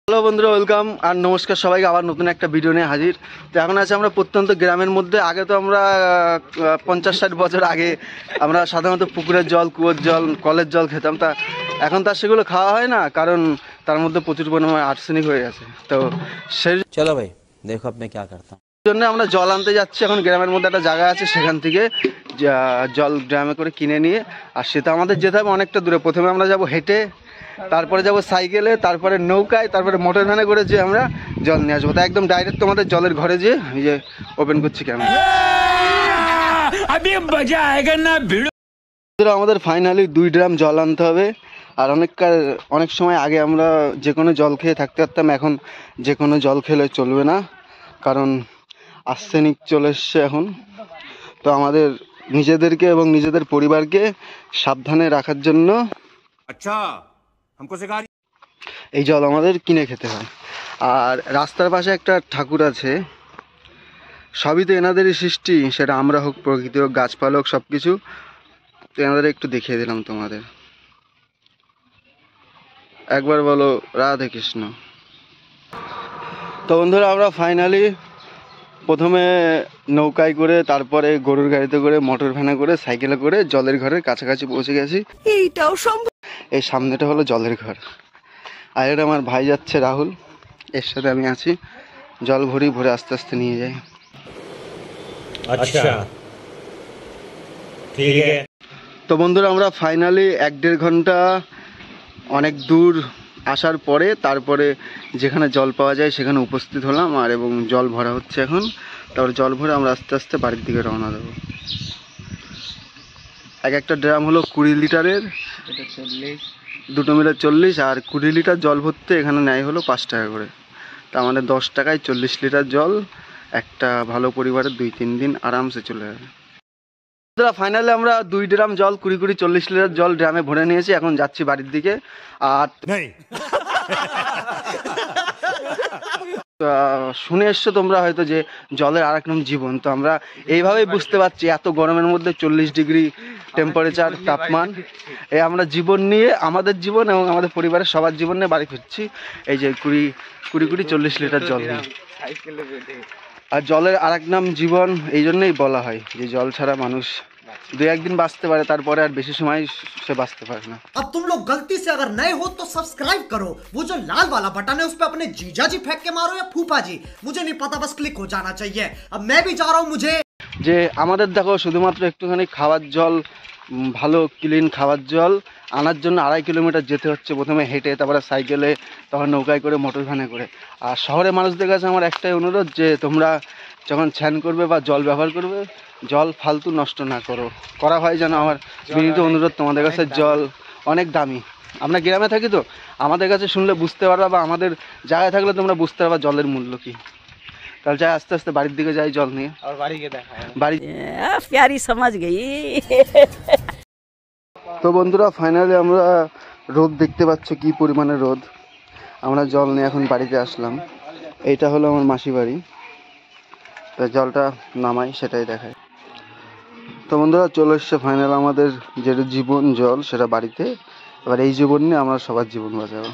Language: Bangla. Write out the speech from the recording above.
হ্যালো বন্ধুরা, ওয়েলকাম আর নমস্কার সবাইকে। আবার নতুন একটা ভিডিও নিয়ে হাজির। তো এখন আছে আমরা প্রত্যন্ত গ্রামের মধ্যে। আগে তো আমরা 50-60 বছর আগে আমরা সাধারণত পুকুরের জল, কুয়োর জল, কলের জল খেতাম। তা এখন তার সেগুলো খাওয়া হয় না, কারণ তার মধ্যে প্রচুর পরিমাণে আর্সেনিক হয়ে গেছে। তো সেই চলো ভাই দেখো আপনি কি করতে জন্য আমরা জল আনতে যাচ্ছি। এখন গ্রামের মধ্যে একটা জায়গা আছে, সেখান থেকে জল ড্রামে করে কিনে নিয়ে, আর সেটা আমাদের যেতে হবে অনেকটা দূরে। প্রথমে আমরা যাব হেঁটে, তারপরে যাব সাইকেলে, তারপরে নৌকায়, তারপরে মোটর ভ্যানে করে যে আমরা জল নিয়ে আসবো। তা একদম ডাইরেক্ট তোমাদের জলের ঘরে যে এই যে ওপেন করছি ক্যামেরা। আমাদের ফাইনালি 2 ড্রাম জল আনতে হবে। আর অনেক সময় আগে আমরা যে কোনো জল খেয়ে থাকতে পারতাম, এখন যে কোনো জল খেলে চলবে না, কারণ আর্সেনিক চলে এসছে এখন। তো আমাদের নিজেদেরকে এবং নিজেদের পরিবারকে সাবধানে রাখার জন্য এই জল আমাদের কিনে খেতে হয়। আর রাস্তার পাশে একটা ঠাকুর আছে, সবই তো এনাদেরই সৃষ্টি, সেটা আমরা হোক, প্রকৃতি হোক, গাছপালা হোক, সব কিছু। তো এনাদের একটু দেখিয়ে দিলাম তোমাদের। একবার বলো রাধে কৃষ্ণ। তো বন্ধুরা, আমরা ফাইনালি প্রথমে নৌকায় করে, তারপরে গরুর গাড়িতে করে, মোটর ভ্যানে করে, সাইকেলে করে জলের ঘরের কাছাকাছি পৌঁছে গেছি। এইটাও সম্ভব। এই সামনেটা হলো জলের ঘর, আর এটা আমার ভাই যাচ্ছে রাহুল, এর সাথে আমি আছি। জল ভরি ভরে আস্তে আস্তে নিয়ে যাই। আচ্ছা ঠিক আছে। তো বন্ধুরা, আমরা ফাইনালি 1-1.5 ঘন্টা অনেক দূর আসার পরে তারপরে যেখানে জল পাওয়া যায় সেখানে উপস্থিত হলাম, আর এবং জল ভরা হচ্ছে এখন। তারপরে জল ভরে আমরা আস্তে আস্তে বাড়ির দিকে রওনা দেবো। একটা ড্রাম হলো 20 লিটারের, 2 মিলে 40, আর 20 লিটার জল ভরতে এখানে নেয় হলো 5 টাকা করে। তা আমাদের 10 টাকায় 40 লিটার জল একটা ভালো পরিবারের 2-3 দিন আরামসে চলে যাবে। ফাইনালি আমরা 2 ড্রাম জল, 20-40 লিটার জল ড্রামে ভরে নিয়েছি। এখন যাচ্ছি বাড়ির দিকে। আর শুনে এসছো তোমরা হয়তো যে জলের আরেক নাম জীবন। তো আমরা এইভাবেই বুঝতে পারছি, এত গরমের মধ্যে 40 ডিগ্রি টেম্পারেচার, তাপমান, এই আমরা জীবন নিয়ে, আমাদের জীবন এবং আমাদের পরিবারের সবার জীবন নিয়ে বাড়ি ফিরছি। এই যে 20-40 লিটার জল নিয়ে। আর জলের আরেক নাম জীবন এই জন্যই বলা হয় যে জল ছাড়া মানুষ 2-1 दिन বাঁচতে পারে, তারপরে আর বেশি সময় সে বাঁচতে পারে না। अब तुम लोग गलती से अगर नए हो तो सब्सक्राइब करो, वो जो लाल वाला बटन है उस पे अपने जीजा जी फेंक के मारो या फूफा जी, मुझे नहीं पता, बस क्लिक हो जाना चाहिए। अब मैं भी जा रहा हूँ। मुझे যে আমাদের দেখো শুধুমাত্র একটুখানি খাওয়ার জল, ভালো ক্লিন খাওয়ার জল আনার জন্য 2.5 কিলোমিটার যেতে হচ্ছে, প্রথমে হেঁটে, তারপরে সাইকেলে, তারপর নৌকায় করে, মোটর ভ্যানে করে। আর শহরের মানুষদের কাছে আমার একটাই অনুরোধ, যে তোমরা যখন স্নান করবে বা জল ব্যবহার করবে, জল ফালতু নষ্ট না করা হয় যেন আমার বিনীত অনুরোধ তোমাদের কাছে। জল অনেক দামি। আমরা গ্রামে থাকি, তো আমাদের কাছে শুনলে বুঝতে পারবা, বা আমাদের জায়গায় থাকলে তোমরা বুঝতে পারবা জলের মূল্য কি। তাহলে যাই আস্তে আস্তে বাড়ির দিকে যাই জল নিয়ে। বাড়ি प्यारी समझ गई। তো বন্ধুরা, ফাইনালি আমরা রোদ দেখতে পাচ্ছ কি পরিমাণে রোদ। আমরা জল নিয়ে এখন বাড়িতে আসলাম। এইটা হলো আমার মাসি বাড়ি। তো জলটা নামাই সেটাই দেখায়। তো বন্ধুরা, চলে এসছে ফাইনাল আমাদের যেটা জীবন জল, সেটা বাড়িতে। এবার এই জীবন নিয়ে আমরা সবার জীবন বাঁচাবো।